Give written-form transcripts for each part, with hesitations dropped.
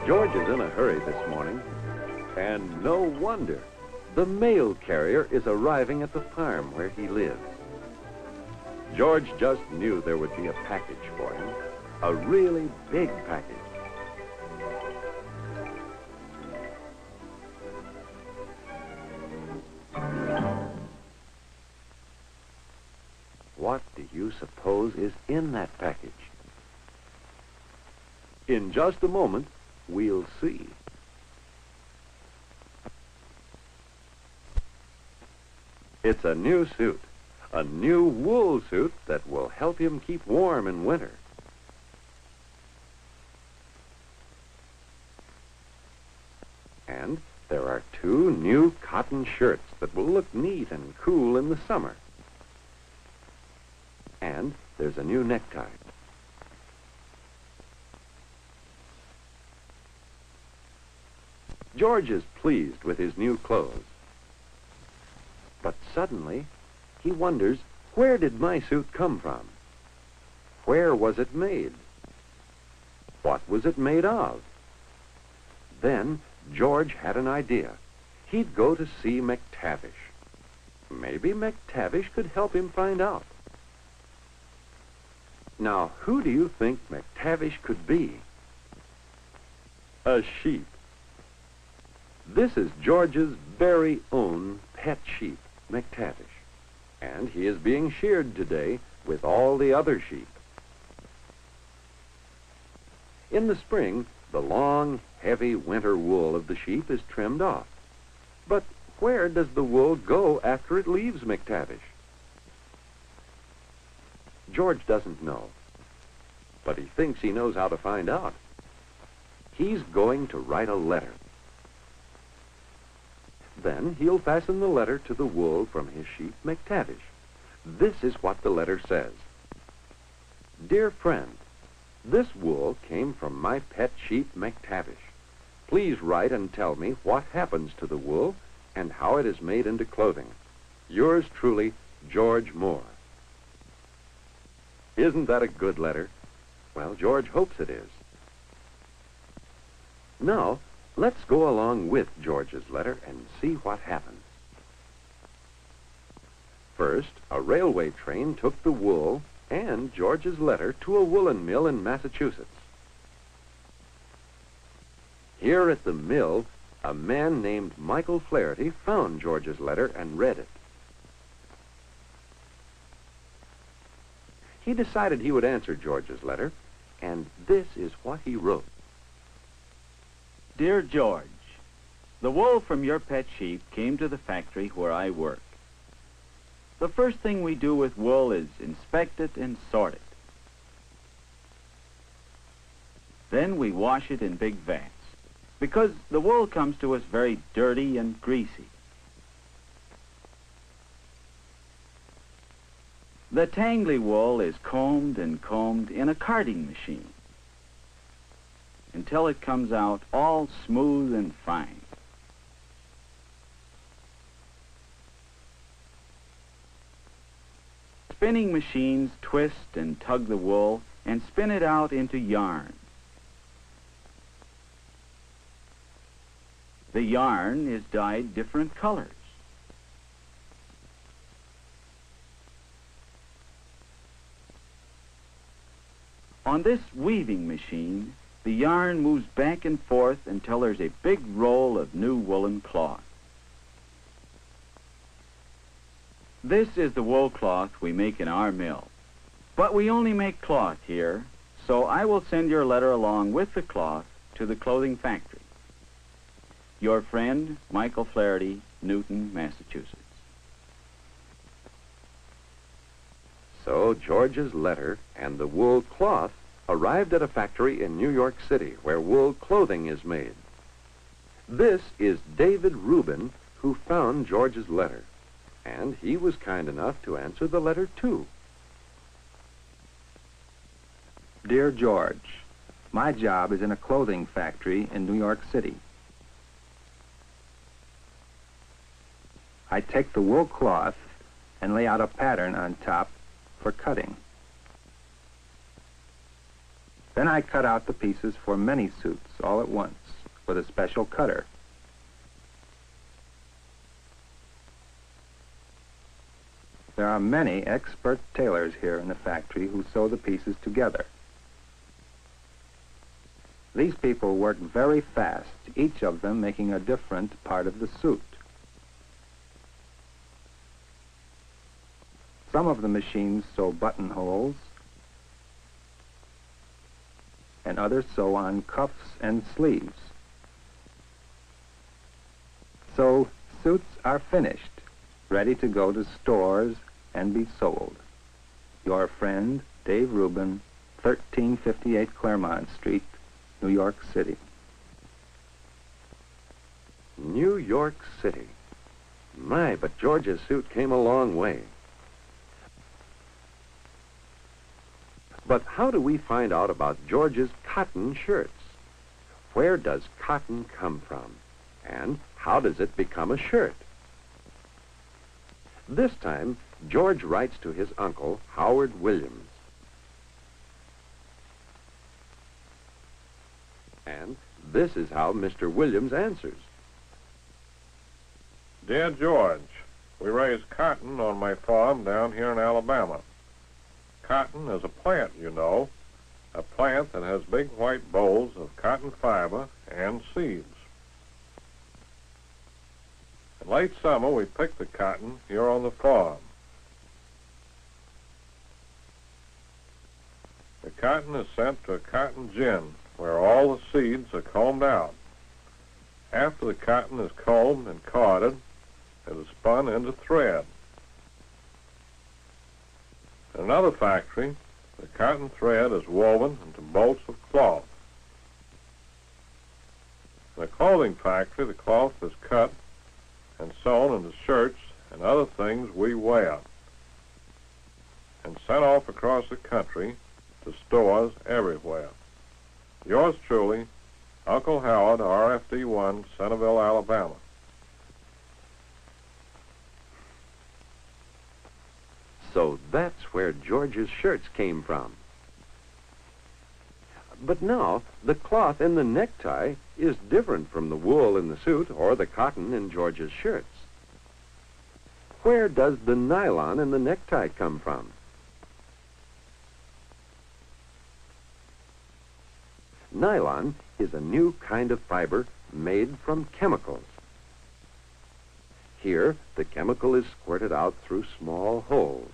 George is in a hurry this morning, and no wonder. The mail carrier is arriving at the farm where he lives. George just knew there would be a package for him, a really big package. What do you suppose is in that package? In just a moment, we'll see. It's a new suit, a new wool suit that will help him keep warm in winter. And there are 2 new cotton shirts that will look neat and cool in the summer. And there's a new necktie. George is pleased with his new clothes. But suddenly, he wonders, where did my suit come from? Where was it made? What was it made of? Then George had an idea. He'd go to see McTavish. Maybe McTavish could help him find out. Now, who do you think McTavish could be? A sheep. This is George's very own pet sheep, McTavish, and he is being sheared today with all the other sheep. In the spring, the long, heavy winter wool of the sheep is trimmed off. But where does the wool go after it leaves McTavish? George doesn't know, but he thinks he knows how to find out. He's going to write a letter. Then he'll fasten the letter to the wool from his sheep, McTavish. This is what the letter says. Dear friend, this wool came from my pet sheep, McTavish. Please write and tell me what happens to the wool and how it is made into clothing. Yours truly, George Moore. Isn't that a good letter? Well, George hopes it is. Now, let's go along with George's letter and see what happens. First, a railway train took the wool and George's letter to a woolen mill in Massachusetts. Here at the mill, a man named Michael Flaherty found George's letter and read it. He decided he would answer George's letter, and this is what he wrote. Dear George, the wool from your pet sheep came to the factory where I work. The first thing we do with wool is inspect it and sort it. Then we wash it in big vats, because the wool comes to us very dirty and greasy. The tangly wool is combed and combed in a carding machine until it comes out all smooth and fine. Spinning machines twist and tug the wool and spin it out into yarn. The yarn is dyed different colors. On this weaving machine, the yarn moves back and forth until there's a big roll of new woolen cloth. This is the wool cloth we make in our mill. But we only make cloth here, so I will send your letter along with the cloth to the clothing factory. Your friend, Michael Flaherty, Newton, Massachusetts. So George's letter and the wool cloth arrived at a factory in New York City where wool clothing is made. This is David Rubin, who found George's letter, and he was kind enough to answer the letter too. Dear George, my job is in a clothing factory in New York City. I take the wool cloth and lay out a pattern on top for cutting. Then I cut out the pieces for many suits all at once with a special cutter. There are many expert tailors here in the factory who sew the pieces together. These people work very fast, each of them making a different part of the suit. Some of the machines sew buttonholes, and others sew on cuffs and sleeves. So suits are finished, ready to go to stores and be sold. Your friend, Dave Rubin, 1358 Claremont Street, New York City. New York City. My, but George's suit came a long way. But how do we find out about George's cotton shirts? Where does cotton come from? And how does it become a shirt? This time, George writes to his uncle, Howard Williams. And this is how Mr. Williams answers. Dear George, we raise cotton on my farm down here in Alabama. Cotton is a plant, you know, a plant that has big white bolls of cotton fiber and seeds. In late summer, we pick the cotton here on the farm. The cotton is sent to a cotton gin where all the seeds are combed out. After the cotton is combed and carded, it is spun into thread. In another factory, the cotton thread is woven into bolts of cloth. In a clothing factory, the cloth is cut and sewn into shirts and other things we wear, and sent off across the country to stores everywhere. Yours truly, Uncle Howard, RFD1, Centerville, Alabama. So that's where George's shirts came from. But now, the cloth in the necktie is different from the wool in the suit or the cotton in George's shirts. Where does the nylon in the necktie come from? Nylon is a new kind of fiber made from chemicals. Here, the chemical is squirted out through small holes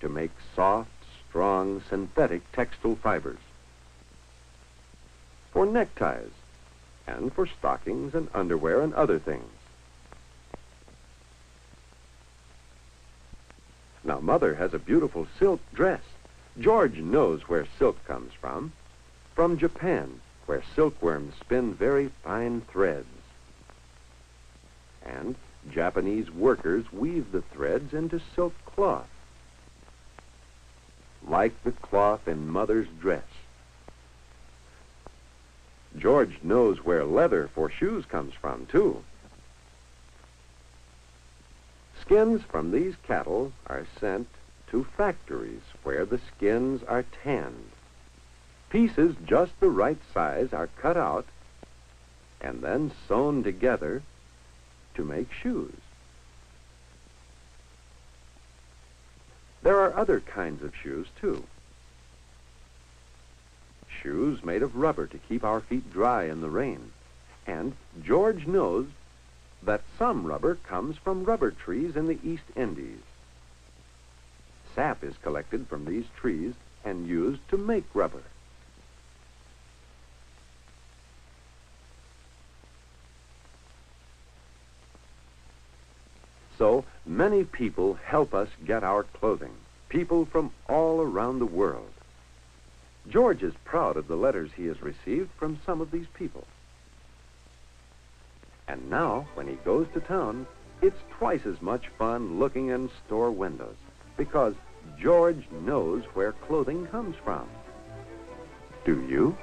to make soft, strong, synthetic textile fibers for neckties and for stockings and underwear and other things. Now, Mother has a beautiful silk dress. George knows where silk comes from Japan, where silkworms spin very fine threads. And Japanese workers weave the threads into silk cloth, like the cloth in Mother's dress. George knows where leather for shoes comes from, too. Skins from these cattle are sent to factories where the skins are tanned. Pieces just the right size are cut out and then sewn together to make shoes. There are other kinds of shoes, too. Shoes made of rubber to keep our feet dry in the rain. And George knows that some rubber comes from rubber trees in the East Indies. Sap is collected from these trees and used to make rubber. So many people help us get our clothing, people from all around the world. George is proud of the letters he has received from some of these people. And now, when he goes to town, it's twice as much fun looking in store windows, because George knows where clothing comes from. Do you?